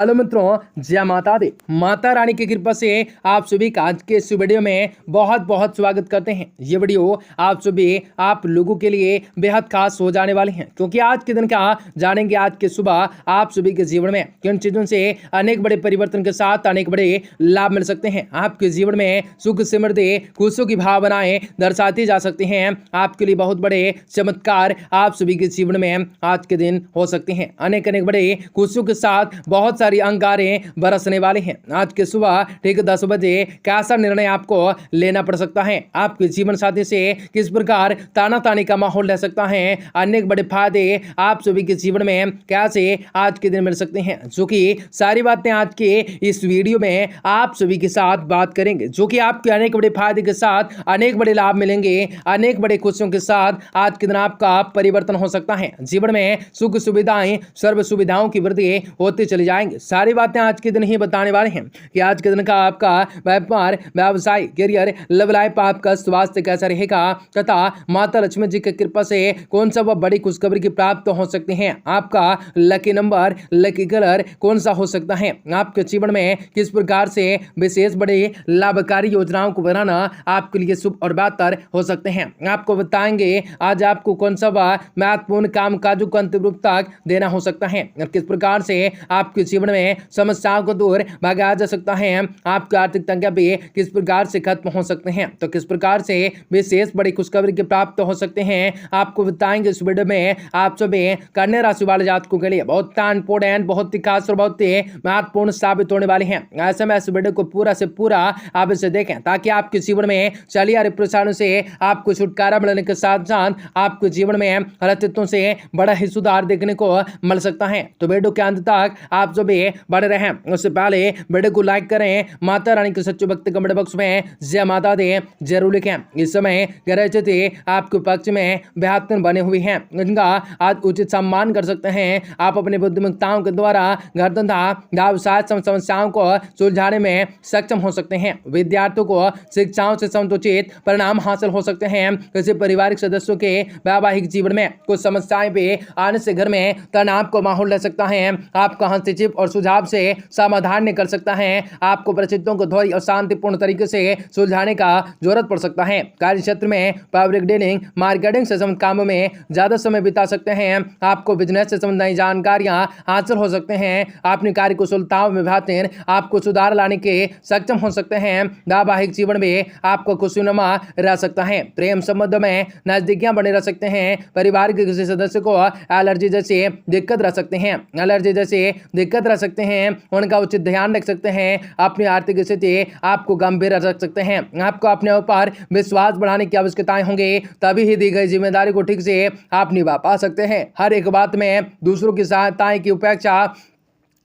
Hello मित्रों, जय माता दी। माता रानी की कृपा से आप सभी का आज के इस वीडियो में बहुत बहुत स्वागत करते हैं। ये वीडियो आप लोगों के लिए बेहद खास हो जाने वाली है, क्योंकि आज के दिन का जानेंगे। आज के सुबह आप सभी के जीवन में किन चीजों से अनेक बड़े परिवर्तन के साथ अनेक बड़े लाभ मिल सकते हैं। आपके जीवन में सुख समृद्धि खुशियों की भावनाएं दर्शाती जा सकती हैं। आपके लिए बहुत बड़े चमत्कार आप सभी के जीवन में आज के दिन हो सकते हैं। अनेक अनेक बड़े खुशियों के साथ बहुत सारी अंगारें बरसने वाली हैं। आज के सुबह ठीक 10 बजे कैसा निर्णय आपको लेना पड़ सकता है। आपके जीवन साथी से किस प्रकार तानातानी का माहौल रह सकता है। अनेक बड़े फायदे आप सभी के जीवन में कैसे आज के दिन मिल सकते हैं, जो कि सारी बातें आज के इस वीडियो में आप सभी के साथ बात करेंगे, जो कि आपके अनेक बड़े फायदे के साथ अनेक बड़े लाभ मिलेंगे। अनेक बड़े खुशियों के साथ आज के दिन आपका परिवर्तन हो सकता है। जीवन में सुख सुविधाएं सर्व सुविधाओं की वृद्धि होती चली जाएंगे। सारी बातें आज के दिन ही बताने वाले हैं कि आज के दिन का आपका व्यापार, व्यवसाय, करियर, लव लाइफ, आपका स्वास्थ्य कैसा रहेगा, तथा माता लक्ष्मी जी की कृपा से कौन सा वह बड़ी खुशखबरी की प्राप्त हो सकती है। आपका लकी नंबर, लकी कलर कौन सा हो सकता है। आपके जीवन में किस प्रकार से विशेष बड़े लाभकारी योजनाओं को बनाना आपके लिए शुभ और बेहतर हो सकते हैं। आपको बताएंगे आज आपको कौन सा वह महत्वपूर्ण काम काजों को अंतिम रूप तक देना हो सकता है, और किस प्रकार से आपके जीवन में समस्याओं को दूर भगाया जा सकता है। आपकी आर्थिक तंगी भी किस प्रकार से खत्म हो सकते हैं, तो किस प्रकार से विशेष बड़ी खुशखबरी के प्राप्त हो सकते हैं, आपको बताएंगे इस वीडियो में। आप सभी कन्या राशि वाले जातकों के लिए बहुत इंपोर्टेंट, बहुत ही खास और बहुत ही महत्वपूर्ण साबित होने वाली है। ऐसे में इस वीडियो को पूरा से पूरा आप इसे देखें, ताकि आपके जीवन में चली आ रही परेशानियों से आपको छुटकारा मिलने के साथ साथ आपके जीवन में अस्तित्व से बड़ा ही सुधार देखने को मिल सकता है। तो वीडियो के अंत तक आप सभी बने रहें। उससे पहले वीडियो को लाइक करें, माता रानी के सच्चे भक्त कमेंट बॉक्स में जय माता दी जरूर लिखें। इस समय ग्रह स्थिति आपके पक्ष में बेहतर बने हुए हैं, इनका आज उचित सम्मान कर सकते हैं। आप अपनी बुद्धिमत्ताओं के द्वारा घर धंधा व्यवसाय समस्याओं को सुलझाने में सक्षम हो सकते हैं। विद्यार्थियों को शिक्षाओं से संतुलित परिणाम हासिल हो सकते हैं। किसी पारिवारिक सदस्यों के वैवाहिक जीवन में कुछ समस्याएं भी आने से घर में तनाव का माहौल रह सकता है। आपका हस्तक्षेप और सुझाव से समाधान निकल सकता है। आपको परिस्थितियों को धैर्य और शांतिपूर्ण तरीके से सुलझाने का जरूरत पड़ सकता है। कार्य क्षेत्र में पब्लिक डीलिंग, मार्केटिंग से संबंधित कामों में ज्यादा समय बिता सकते हैं। आपको बिजनेस से संबंधित जानकारियां हासिल हो सकते हैं। अपनी कार्य कुशलताओं में बेहतर आपको सुधार लाने के सक्षम हो सकते हैं। वैवाहिक जीवन में आपको खुशनुमा रह सकता है। प्रेम संबंध में नजदीकियां बने रह सकते हैं। परिवार के किसी सदस्य को एलर्जी जैसे दिक्कत रह सकते हैं दिक्कत रह सकते हैं, उनका उचित ध्यान रख सकते हैं। अपनी आर्थिक स्थिति आपको गंभीर रख सकते हैं। आपको अपने ऊपर विश्वास बढ़ाने की आवश्यकताएं होंगी, तभी ही दी गई जिम्मेदारी को ठीक से आप निभा पा सकते हैं। हर एक बात में दूसरों की सहायता की उपेक्षा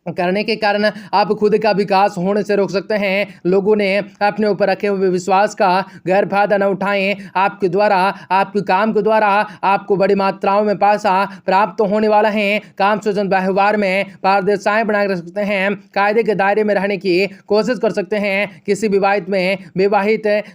करने के कारण आप खुद का विकास होने से रोक सकते हैं। लोगों ने अपने ऊपर रखे हुए विश्वास का गैर फायदा न उठाएं। आपके द्वारा, आपके काम के द्वारा आपको बड़ी मात्राओं में पैसा प्राप्त होने वाला है। काम से व्यवहार में पारदर्शिताएं बनाए रख सकते हैं। कायदे के दायरे में रहने की कोशिश कर सकते हैं। किसी विवाहित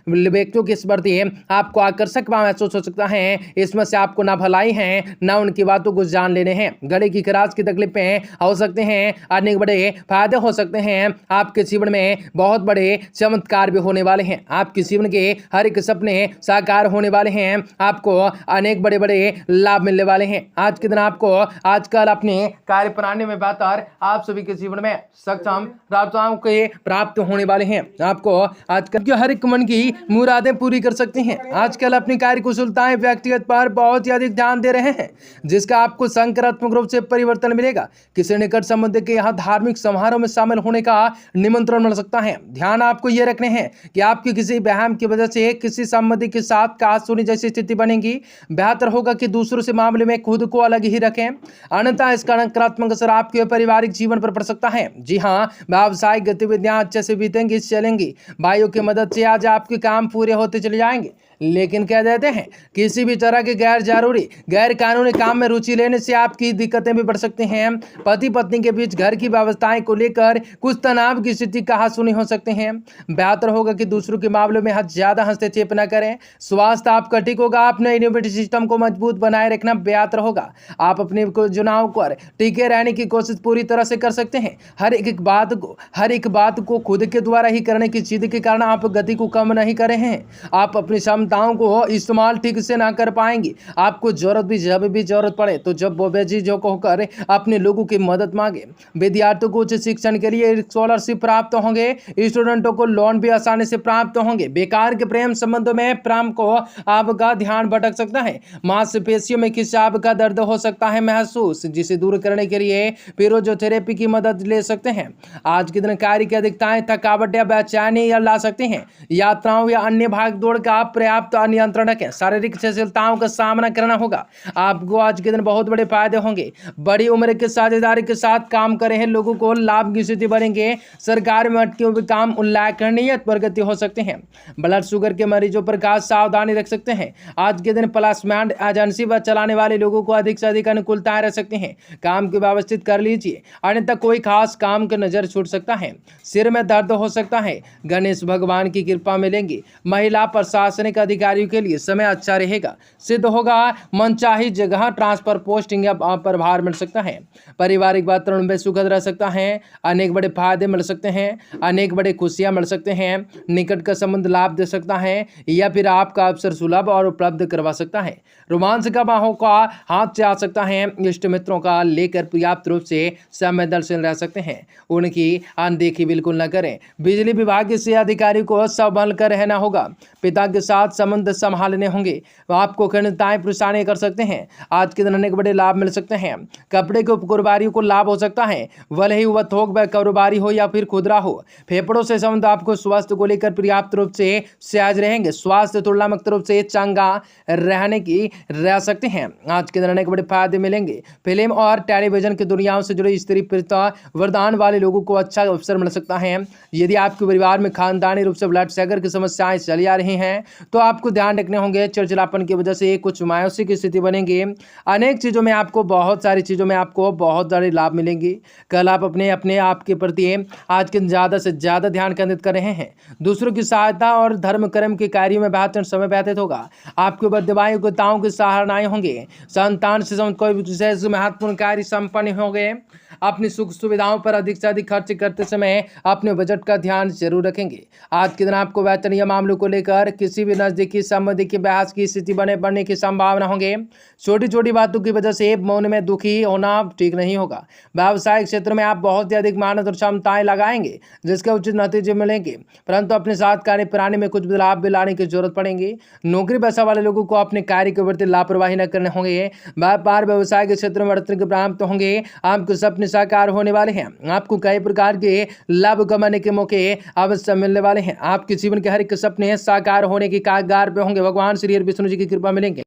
व्यक्तियों के प्रति आपको आकर्षक महसूस हो सकता है। इसमें से आपको ना भलाई है न उनकी बातों को जान लेने हैं। गले की खराश की तकलीफें हो सकते हैं। अनेक बड़े फायदे हो सकते हैं। आपके जीवन में बहुत बड़े चमत्कार भी होने वाले हैं। आपके जीवन के हर एक सपने साकार होने वाले हैं। आपको अनेक बड़े बड़े लाभ मिलने वाले हैं। आज के दिन आपको आजकल अपने कार्य प्रणाली में बेहतर आप सभी के जीवन में सक्षम राजाओं के प्राप्त होने वाले हैं। आपको आजकल के हर एक मन की मुरादें पूरी कर सकते हैं। आजकल अपनी कार्य कुशलताएं व्यक्तिगत पर बहुत ही अधिक ध्यान दे रहे हैं, जिसका आपको सकारात्मक रूप से परिवर्तन मिलेगा। किसी निकट संबंध के धार्मिक समारोह में शामिल होने का निमंत्रण मिल सकता है। ध्यान आपको यह रखने हैं कि आपकी किसी वहम की वजह से किसी संबंधी के साथ कहासुनी जैसी स्थिति बनेगी। बेहतर होगा कि दूसरों से मामले में खुद को अलग ही रखें, अन्यथा इसका नकारात्मक असर आपके पारिवारिक जीवन पर पड़ सकता है। जी हाँ, व्यावसायिक गतिविधियां अच्छे से बीतेंगी, चलेंगी। भाइयों की मदद से आज आपके काम पूरे होते चले जाएंगे। लेकिन कह देते हैं किसी भी तरह के गैर जरूरी गैर कानूनी काम में रुचि लेने से आपकी दिक्कतें भी बढ़ सकती हैं। पति पत्नी के बीच घर की व्यवस्थाएं को लेकर कुछ तनाव की स्थिति कहा सुनी हो सकते हैं। बेहतर होगा कि दूसरों के मामलों में ज्यादा हस्तक्षेप न करें। स्वास्थ्य आपका ठीक होगा। अपने इम्यूनिटी सिस्टम को मजबूत बनाए रखना बेहतर होगा। आप अपने चुनाव पर टिके रहने की कोशिश पूरी तरह से कर सकते हैं। हर एक बात को खुद के द्वारा ही करने की जिद के कारण आप गति को कम नहीं कर रहे हैं। आप अपनी क्षमताओं को इस्तेमाल ठीक से ना कर पाएंगे। आपको जरूरत भी जब भी जरूरत पड़े तो जब वो बेझिझक होकर अपने लोगों की मदद मांगे। विद्यार्थियों को उच्च शिक्षण के लिए स्कॉलरशिप प्राप्त होंगे। स्टूडेंटों को लोन भी आसानी से प्राप्त होंगे। बेकार के प्रेम संबंधों में प्रेम को आपका ध्यान भटक सकता है। मांसपेशियों में किसी आपका दर्द हो सकता है महसूस, जिसे दूर करने के लिए फिजियोथेरेपी की मदद ले सकते हैं। आज के दिन कार्य की अधिकताएं थकावट या बेचैनी या ला सकती हैं। यात्राओं या अन्य भाग दौड़ का पर्याप्त नियंत्रण रखें। शारीरिक शिथिलताओं का सामना करना होगा। आपको आज के दिन बहुत बड़े फायदे होंगे। बड़ी उम्र के साझेदारी के साथ काम कर रहे लोगों को लाभ की स्थिति बनेंगे। सरकार में अटके हुए काम उल्लेखनीय प्रगति हो सकते हैं। ब्लड शुगर के मरीजों पर खास सावधानी रख सकते हैं। आज के दिन प्लेसमेंट एजेंसी व चलाने वाले लोगों को अधिक से अधिक अनुकूलताएं रह सकती हैं। काम को व्यवस्थित कर लीजिए, अन्यथा कोई खास काम की नजर छूट सकता है। सिर में दर्द हो सकता है। गणेश भगवान की कृपा मिलेंगी। महिला प्रशासनिक अधिकारियों के लिए समय अच्छा रहेगा। सिद्ध होगा मनचाही जगह ट्रांसफर, पोस्टिंग या प्रभार मिल सकता है। पारिवारिक वातावरण में सुखद रह सकता है। अनेक बड़े फायदे मिल सकते हैं। अनेक बड़े खुशियां मिल सकते हैं। निकट का संबंध लाभ दे सकता है या फिर आपका अवसर सुलभ और उपलब्ध करवा सकता है। रोमांच का बाहों का हाथ से आ सकता है। इष्ट मित्रों का लेकर पर्याप्त रूप से संवेदनशील रह सकते हैं। उनकी अनदेखी बिल्कुल न करें। बिजली विभाग से अधिकारी को संभल कर रहना होगा। पिता के साथ संबंध संभालने होंगे। आपको खिन्नताएं परेशानी कर सकते हैं। आज के दिन अनेक बड़े लाभ मिल सकते हैं। कपड़े के कारोबारियों को लाभ हो सकता है, भले ही वह थोक व कारोबारी हो या फिर खुदरा हो। फेफड़ों से संबंध आपको स्वास्थ्य को लेकर पर्याप्त रूप से सहज रहेंगे। स्वास्थ्य तुलनात्मक रूप से चंगा रहने की रह सकते हैं। आज के दिन अनेक बड़े फायदे मिलेंगे। फिल्म और टेलीविजन की दुनियाओं से जुड़े स्त्री प्रियता वरदान वाले लोगों को अच्छा अवसर मिल सकता है। यदि आपके परिवार में खानदानी रूप से ब्लड शुगर की समस्याएं चली आ रही हैं तो आपको ध्यान रखने होंगे। चिड़चिड़ापन की वजह से कुछ मायूसी की स्थिति बनेगी। अनेक चीज़ों में आपको बहुत सारे लाभ मिलेंगे। कल आप अपने आप के प्रति आज के ज़्यादा से ज़्यादा ध्यान केंद्रित कर रहे हैं। दूसरों की सहायता और धर्म कर्म के कार्यों में बेहतर समय व्यतीत होगा। आपके बद्यवायुताओं की सराहनाएं होंगे। संतान से संबंधित कोई विशेष महत्वपूर्ण कार्य संपन्न होंगे। अपनी सुख सुविधाओं पर अधिक से अधिक खर्च करते समय अपने बजट का ध्यान जरूर रखेंगे। आज के दिन आपको वेतनीय मामलों को लेकर किसी भी नजदीकी संबंधी की बहस की स्थिति बनने की संभावना होंगे। छोटी छोटी बातों की वजह से मौन में दुखी होना ठीक नहीं होगा। व्यावसायिक क्षेत्र में आप बहुत ही अधिक मेहनत और क्षमताएं लगाएंगे, जिसके उचित नतीजे मिलेंगे, परंतु अपने साथ कार्य प्रणाली में कुछ बदलाव भी लाने की जरूरत पड़ेगी। नौकरी पेशा वाले लोगों को अपने कार्य के प्रति लापरवाही न करने होंगे। व्यापार व्यवसाय के क्षेत्र में बढ़ोतरी प्राप्त होंगे। आपके सपने साकार होने वाले हैं। आपको कई प्रकार के लाभ कमाने के मौके अवश्य मिलने वाले हैं। आपके जीवन के हर एक सपने साकार होने की कगार पे होंगे। भगवान श्री विष्णु जी की कृपा मिलेंगे।